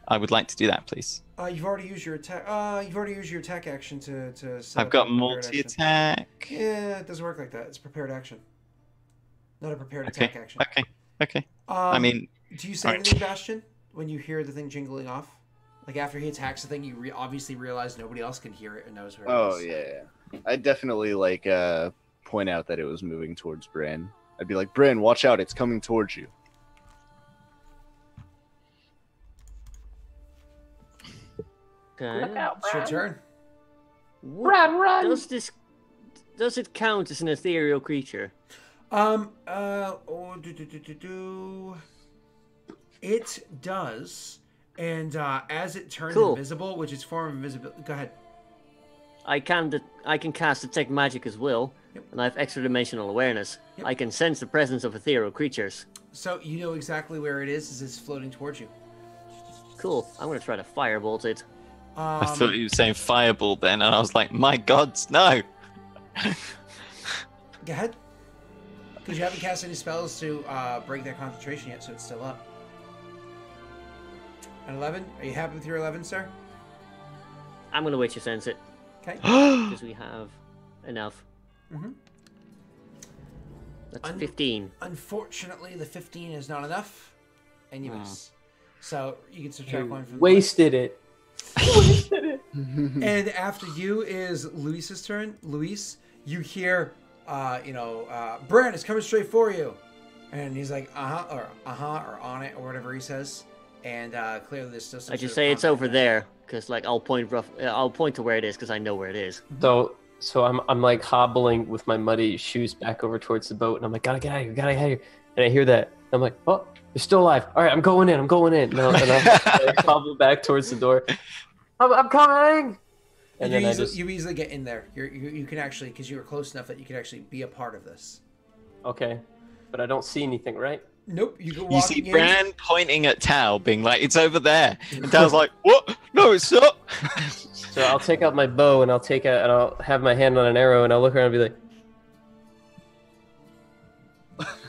I would like to do that, please. You've already used your attack. You've already used your attack action to. Set I've up got a prepared action. multi-attack. Yeah, it doesn't work like that. It's prepared action, not a prepared attack action. Okay. I mean, Do you say Alright. anything, Bastion, when you hear the thing jingling off? Like after he attacks the thing, you obviously realize nobody else can hear it and knows where it Oh is. yeah. I definitely point out that it was moving towards Bran. I'd be like, Bran, watch out! It's coming towards you. Okay. Look out, It's your Brad. turn. Run! Does it count as an ethereal creature? It does, and as it turns Cool. invisible, which is form of invisibility. Go ahead. I can cast detect magic as well, Yep. and I have extra dimensional awareness. Yep. I can sense the presence of ethereal creatures. So you know exactly where it is as it's floating towards you. Cool. I'm gonna try to firebolt it. I thought you were saying fireball then, and I was like, my God, no. Go ahead. Because you haven't cast any spells to break that concentration yet, so it's still up. An 11? Are you happy with your 11, sir? I'm gonna witcher sense it Okay. because we have enough. Mhm. That's 15. Unfortunately, the 15 is not enough, and you miss. So you can subtract one from the Wasted it. Wasted it. And after you is Luis's turn. Luis, you hear, Bran is coming straight for you. And he's like, or on it, or whatever he says. And clearly there's still some I just sort of say it's combat over there because like I'll point to where it is because I know where it is. So I'm like hobbling with my muddy shoes back over towards the boat, and I'm like, gotta get out of here, gotta get out of here. And I hear that. I'm like, oh, you're still alive. All right, I'm going in. And I hobble back towards the door. I'm coming. And And then you easily get in there. You can actually, because you were close enough that you could actually be a part of this. okay, but I don't see anything, right? Nope, you go You walking see in. Bran pointing at Tao, being like, it's over there. And Tao's like, what? No, it's not. So I'll take out my bow and I'll have my hand on an arrow and I'll look around and be like,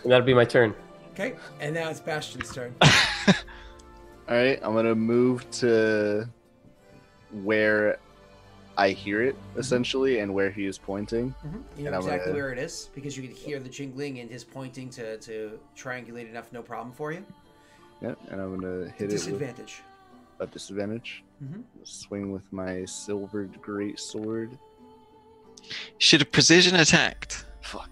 and that'll be my turn. Okay, and now it's Bastion's turn. All right, I'm gonna move to where I hear it essentially, and where he is pointing. You And know I'm exactly gonna- where it is because you can hear the jingling and his pointing to triangulate enough, no problem for you. Yeah, and I'm gonna hit it with Disadvantage. a disadvantage. Mhm. Swing with my silvered great sword. Should have precision attacked. Fuck.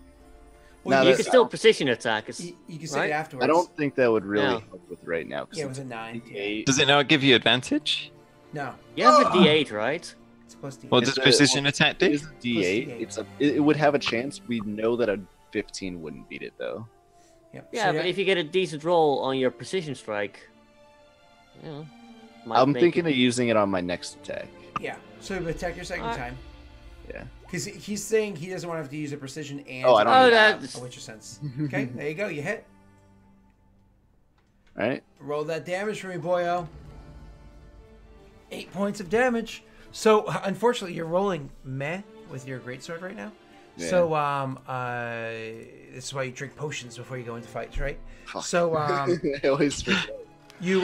Well, Now You that- can still precision attack. You can say right? it afterwards. I don't think that would really Yeah. help with right now. 'cause Yeah, it was it's a 9. D8. Does it not give you advantage? No, You have a D8, right? it's supposed to. What It's does a- precision attack It do? is a D8. D8. It would have a chance. We know that a 15 wouldn't beat it though. Yep. Yeah, so but if you get a decent roll on your precision strike, you know, might I'm make thinking it- of using it on my next attack. yeah, so attack your second Alright. time Yeah. because he's saying he doesn't want to have to use a precision and Oh, I don't Oh, need that's a Witcher sense. Okay, there you go. You hit. All right. Roll that damage for me, boyo. 8 points of damage. So unfortunately, you're rolling meh with your greatsword right now. Yeah. So this is why you drink potions before you go into fights, right? Fuck. So I always forget. you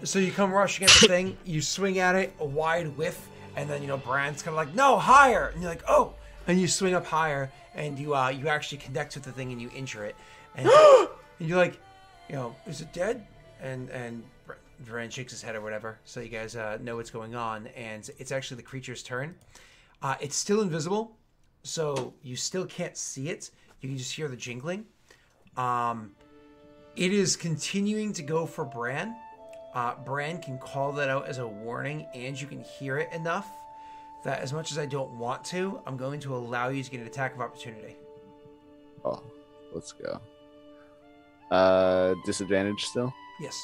so you come rushing at the thing, you swing at it, a wide whiff, and then Bran's kind of like, no, higher, and you're like, oh, and you swing up higher, and you actually connect with the thing and you injure it, and, and you're like, is it dead? And Bran shakes his head or whatever, so you guys know what's going on, and it's actually the creature's turn. It's still invisible, so you still can't see it. You can just hear the jingling. It is continuing to go for Bran. Bran can call that out as a warning, and you can hear it enough that as much as I don't want to, I'm going to allow you to get an attack of opportunity. Oh, let's go. Disadvantage still. Yes.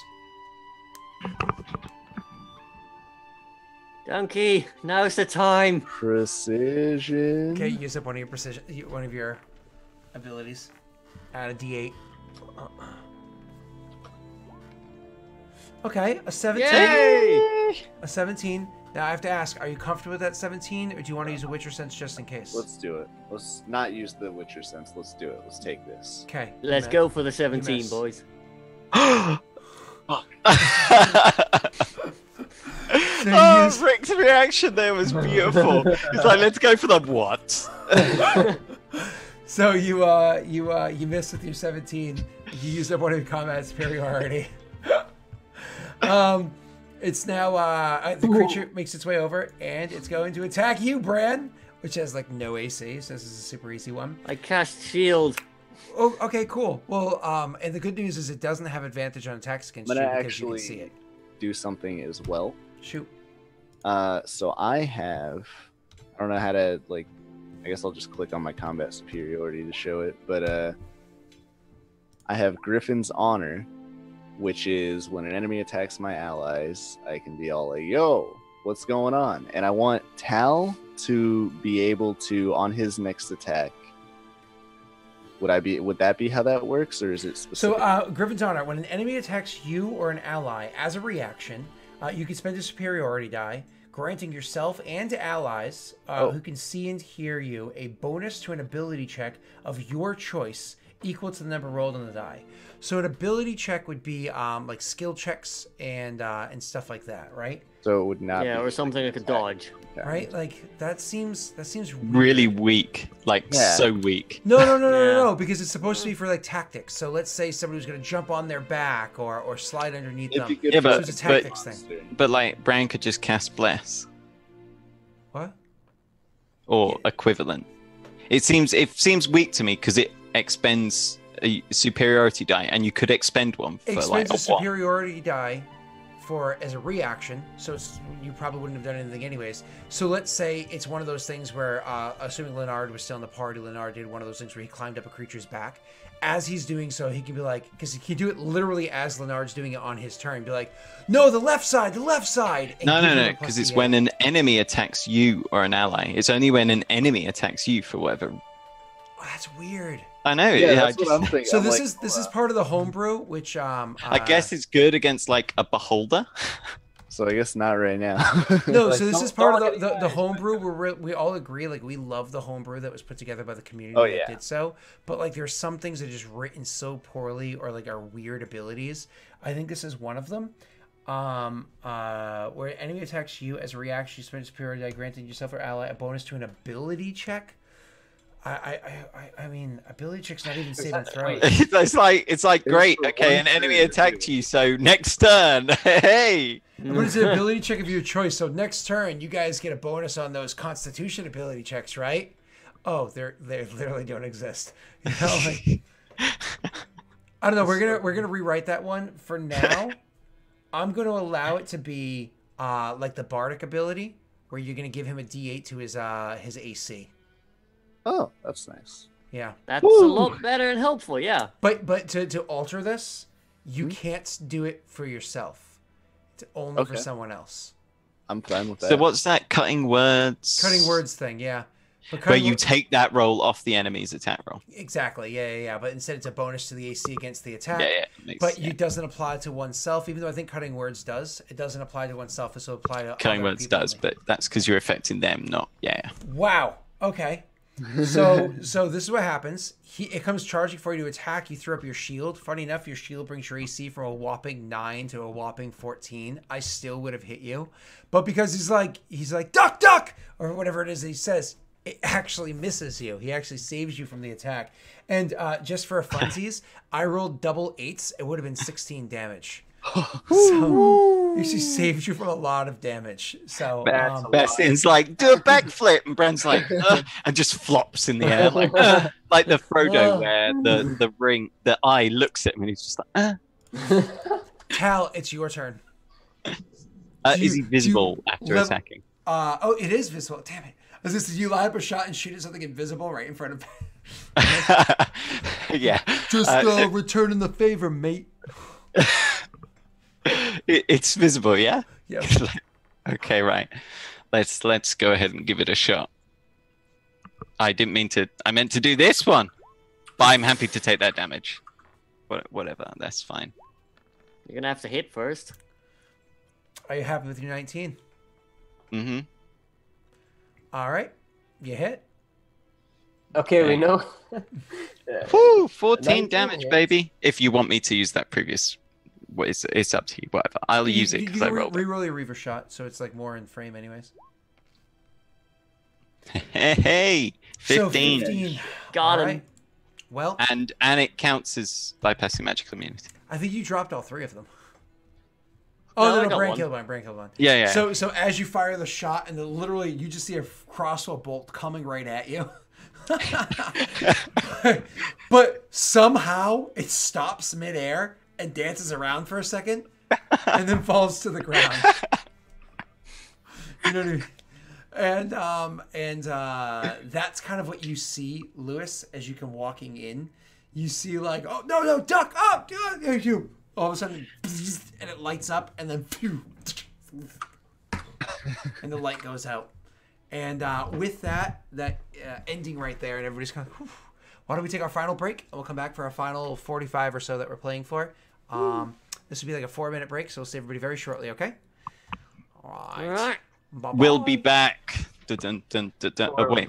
Donkey, now's the time. Precision. Okay, use up one of your abilities. Add a D8. Okay, a 17. Yay! A 17. Now I have to ask, are you comfortable with that 17, or do you want to use a Witcher sense just in case? Let's do it. Let's not use the Witcher sense. Let's do it. Let's take this. Okay. Let's you go for the miss. 17, boys. Oh, So you use- Rick's reaction there was beautiful. He's like, let's go for the what? So you missed with your 17. You used up one of your combat superiority. It's now the creature makes its way over and it's going to attack you, Bran, which has like no AC, so this is a super easy one. I cast shield. Oh, okay, cool. Well, and the good news is it doesn't have advantage on attacks against you because you can see it. Do something as well. Shoot. So I don't know how to like. I guess I'll just click on my combat superiority to show it, but I have Griffin's Honor, which is when an enemy attacks my allies, I can be all like, yo, what's going on? And I want Tal to be able to, on his next attack, would that be how that works, or is it specific? So Griffin's Honor, when an enemy attacks you or an ally as a reaction, you can spend a superiority die, granting yourself and allies who can see and hear you a bonus to an ability check of your choice equal to the number rolled on the die. So an ability check would be like skill checks and stuff like that, right? So it would not. Yeah, be or something like a dodge. Right? Like that seems weird. Really weak, like so weak. No, because it's supposed to be for like tactics. So let's say somebody was going to jump on their back or slide underneath them. Yeah, so it's a tactics thing. But like Bran could just cast Bless What? or equivalent. It seems weak to me because it expends a superiority die, and you could expend one for Expends like a a superiority die as a reaction, so you probably wouldn't have done anything anyways. So let's say it's one of those things where, assuming Leonard was still in the party, Leonard did one of those things where he climbed up a creature's back. As he's doing so, he can be like, because he can do it literally as Leonard's doing it on his turn, be like, no, the left side. No, because it's when an enemy attacks you or an ally. It's only when an enemy attacks you for whatever. Oh, that's weird. I know. Yeah, that's what I'm thinking. So I'm this like, is part of the homebrew, which I guess it's good against like a beholder. So I guess not right now. No, Like, so this don't- is part don't of get the homebrew where we all agree, like we love the homebrew that was put together by the community Oh, that yeah. did so. But like there's some things that are just written so poorly or like are weird abilities. I think this is one of them. Where an enemy attacks you as a reaction, you spend a superiority die granting yourself or ally a bonus to an ability check. I mean, ability check's not even saving throws. It's like great. for Okay, one an enemy turn, attacked too. you, so next turn, hey. But it's an ability check of your choice. So next turn, you guys get a bonus on those Constitution ability checks, right? Oh, they literally don't exist. You know, like, I don't know. We're gonna rewrite that one for now. I'm gonna allow it to be like the Bardic ability, where you're gonna give him a D8 to his AC. Oh, that's nice. Yeah, That's a lot better and helpful, yeah. but to alter this, you can't do it for yourself. It's only for Okay. someone else. I'm fine with that. So what's that cutting words? Cutting words thing, yeah. But Where cutting you take that roll off the enemy's attack roll. Exactly, yeah. But instead, it's a bonus to the AC against the attack. Yeah. But it doesn't apply to oneself, even though I think cutting words does. It doesn't apply to oneself. This will apply to Cutting other words people does, only. but that's because you're affecting them, not Wow. Okay. So this is what happens. It comes charging for you to attack. You throw up your shield. Funny enough, your shield brings your AC from a whopping 9 to a whopping 14. I still would have hit you, but because he's like duck or whatever it is that he says, it actually misses you. He actually saves you from the attack. And just for funsies, I rolled double 8s. It would have been 16 damage. So she saves you from a lot of damage. So Bastian's like, do a backflip, and Bran's like, and just flops in the air like the Frodo where the eye looks at him and he's just like, Tal, it's your turn. Is he visible after attacking? Oh, it is visible. Damn it. I was going to say, you line up a shot and shoot at something invisible right in front of Yeah. Just returning the favor, mate. It's visible, yeah? Yeah. Okay, right. Let's go ahead and give it a shot. I meant to do this one. But I'm happy to take that damage. Whatever, that's fine. You're gonna have to hit first. Are you happy with your 19? Mm-hmm. All right. You hit. Okay, we know. Woo, 14 19 damage, hits. baby. If you want me to use that previous... Well, it's up to you, whatever. I'll use it because I rolled it. Reroll your Reaver shot, so it's like more in frame anyways. Hey, 15. So 15. Got him. Alright. Well, And it counts as bypassing magical immunity. I think you dropped all 3 of them. No, Oh, I no, got Bran one. killed one. Bran killed one. Yeah. So as you fire the shot, and literally you just see a crossbow bolt coming right at you. But somehow it stops midair and dances around for a second, and then falls to the ground. You know what I mean? And that's kind of what you see, Lewis, as you come walking in. You see like, oh no, duck up, thank you. All of a sudden, and it lights up, and then phew, and the light goes out. And with that ending right there, and everybody's kind of, whew, why don't we take our final break, and we'll come back for our final 45 or so that we're playing for. This will be like a 4-minute break, so we'll see everybody very shortly, okay? All right. All right. Bye-bye. We'll be back. Dun, dun, dun, dun, dun. Oh, wait.